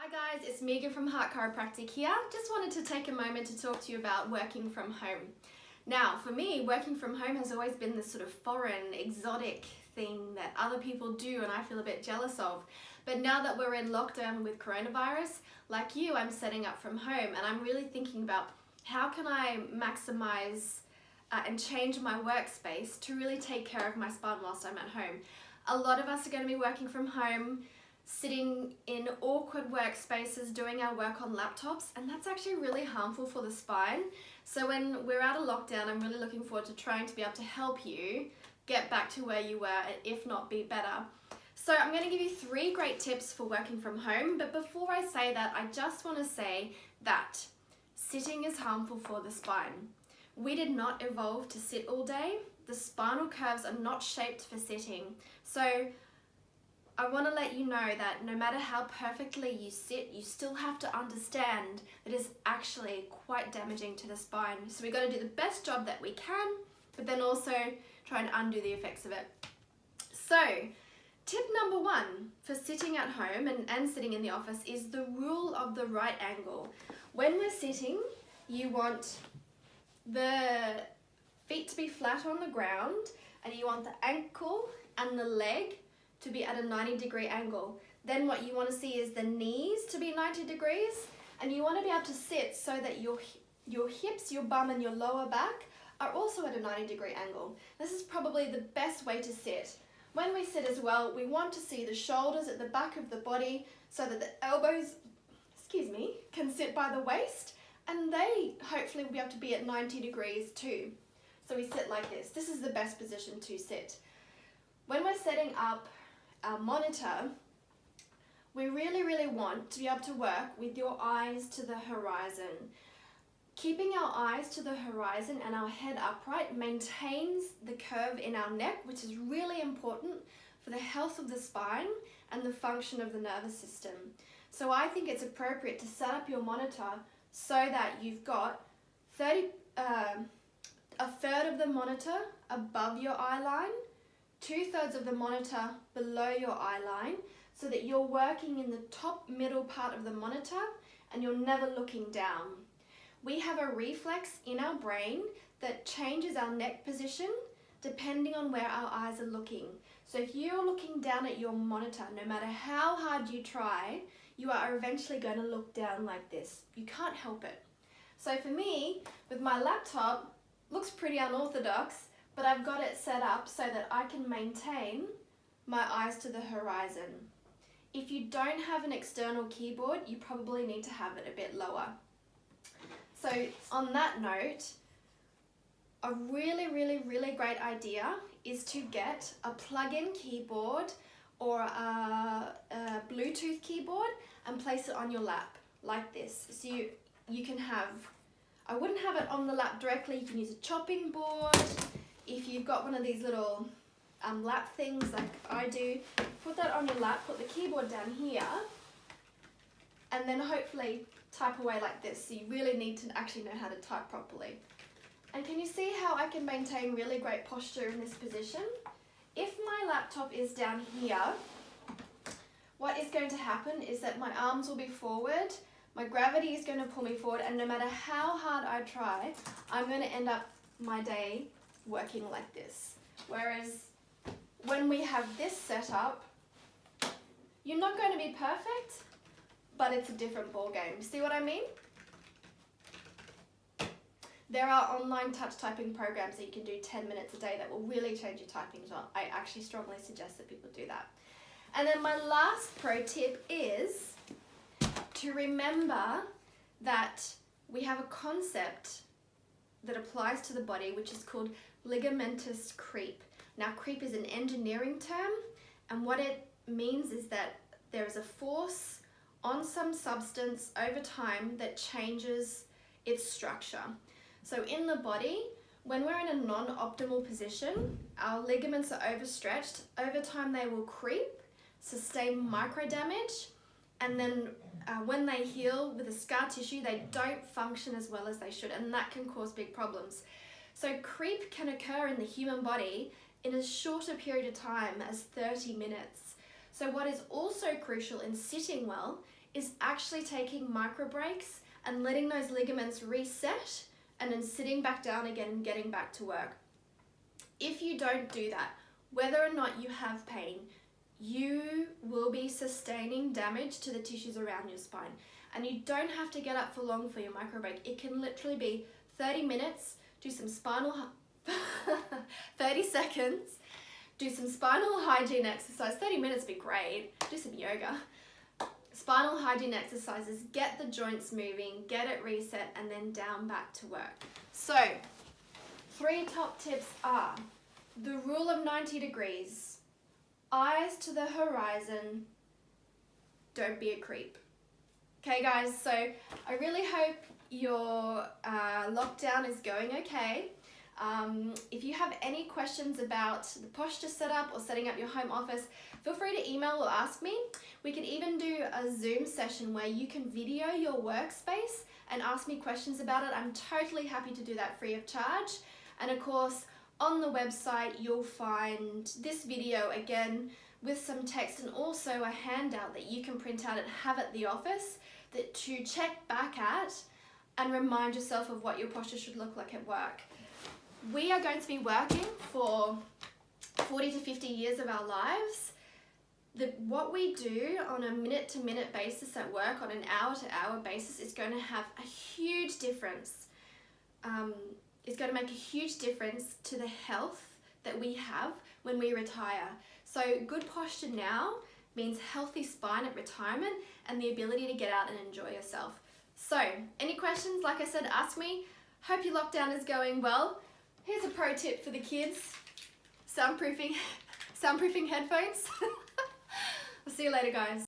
Hi guys, it's Megan from Chiropractic here. Just wanted to take a moment to talk to you about working from home. Now, for me, working from home has always been this sort of foreign, exotic thing that other people do and I feel a bit jealous of. But now that we're in lockdown with coronavirus, like you, I'm setting up from home and I'm really thinking about how can I maximize and change my workspace to really take care of my spine whilst I'm at home. A lot of us are going to be working from home, sitting in awkward workspaces doing our work on laptops, and that's actually really harmful for the spine. So when we're out of lockdown, I'm really looking forward to trying to be able to help you get back to where you were, if not be better. So I'm going to give you 3 great tips for working from home, but before I say that, I just want to say that sitting is harmful for the spine. We did not evolve to sit all day. The spinal curves are not shaped for sitting. So I want to let you know that no matter how perfectly you sit, you still have to understand that it's actually quite damaging to the spine. So we've got to do the best job that we can, but then also try and undo the effects of it. So, tip number 1 for sitting at home and sitting in the office is the rule of the right angle. When we're sitting, you want the feet to be flat on the ground, and you want the ankle and the leg to be at a 90-degree angle. Then what you want to see is the knees to be 90 degrees, and you want to be able to sit so that your hips, your bum and your lower back are also at a 90-degree angle. This is probably the best way to sit. When we sit as well, we want to see the shoulders at the back of the body so that the elbows, can sit by the waist, and they hopefully will be able to be at 90 degrees too. So we sit like this. This is the best position to sit. When we're setting up our monitor, we really want to be able to work with your eyes to the horizon. Keeping our eyes to the horizon and our head upright maintains the curve in our neck, which is really important for the health of the spine and the function of the nervous system. So I think it's appropriate to set up your monitor so that you've got a third of the monitor above your eye line, 2/3 of the monitor below your eye line, so that you're working in the top middle part of the monitor and you're never looking down. We have a reflex in our brain that changes our neck position depending on where our eyes are looking. So if you're looking down at your monitor, no matter how hard you try, you are eventually going to look down like this. You can't help it. So for me, with my laptop, looks pretty unorthodox, but I've got it set up so that I can maintain my eyes to the horizon. If you don't have an external keyboard, you probably need to have it a bit lower. So on that note, a really great idea is to get a plug-in keyboard or a Bluetooth keyboard and place it on your lap like this. So you can have, I wouldn't have it on the lap directly, you can use a chopping board. If you've got one of these little lap things like I do, put that on your lap, put the keyboard down here, and then hopefully type away like this. So you really need to actually know how to type properly. And can you see how I can maintain really great posture in this position? If my laptop is down here, what is going to happen is that my arms will be forward, my gravity is going to pull me forward, and no matter how hard I try, I'm going to end up my day working like this. Whereas when we have this set up, you're not going to be perfect, but it's a different ball game. See what I mean? There are online touch typing programs that you can do 10 minutes a day that will really change your typing as well. I actually strongly suggest that people do that. And then my last pro tip is to remember that we have a concept that applies to the body, which is called ligamentous creep. Now, creep is an engineering term, and what it means is that there is a force on some substance over time that changes its structure. So in the body, when we're in a non-optimal position, our ligaments are overstretched. Over time, they will creep, sustain micro damage, and then when they heal with the scar tissue, they don't function as well as they should, and that can cause big problems. So creep can occur in the human body in a shorter period of time as 30 minutes. So what is also crucial in sitting well is actually taking micro breaks and letting those ligaments reset and then sitting back down again and getting back to work. If you don't do that, whether or not you have pain, you will be sustaining damage to the tissues around your spine. And you don't have to get up for long for your micro break. It can literally be 30 minutes, do some spinal, 30 seconds, do some spinal hygiene exercise. 30 minutes would be great. Do some yoga. Spinal hygiene exercises, get the joints moving, get it reset, and then down back to work. So, 3 top tips are the rule of 90 degrees, eyes to the horizon, don't be a creep. Okay guys, so I really hope your lockdown is going okay. If you have any questions about the posture setup or setting up your home office, feel free to email or ask me. We can even do a Zoom session where you can video your workspace and ask me questions about it. I'm totally happy to do that free of charge. And of course, on the website, you'll find this video again with some text and also a handout that you can print out and have at the office that to check back at and remind yourself of what your posture should look like at work. We are going to be working for 40 to 50 years of our lives. What we do on a minute-to-minute basis at work, on an hour-to-hour basis, is going to have a huge difference. It's going to make a huge difference to the health that we have when we retire. So good posture now means healthy spine at retirement and the ability to get out and enjoy yourself. So any questions, like I said, ask me. Hope your lockdown is going well. Here's a pro tip for the kids. Soundproofing headphones. I'll see you later, guys.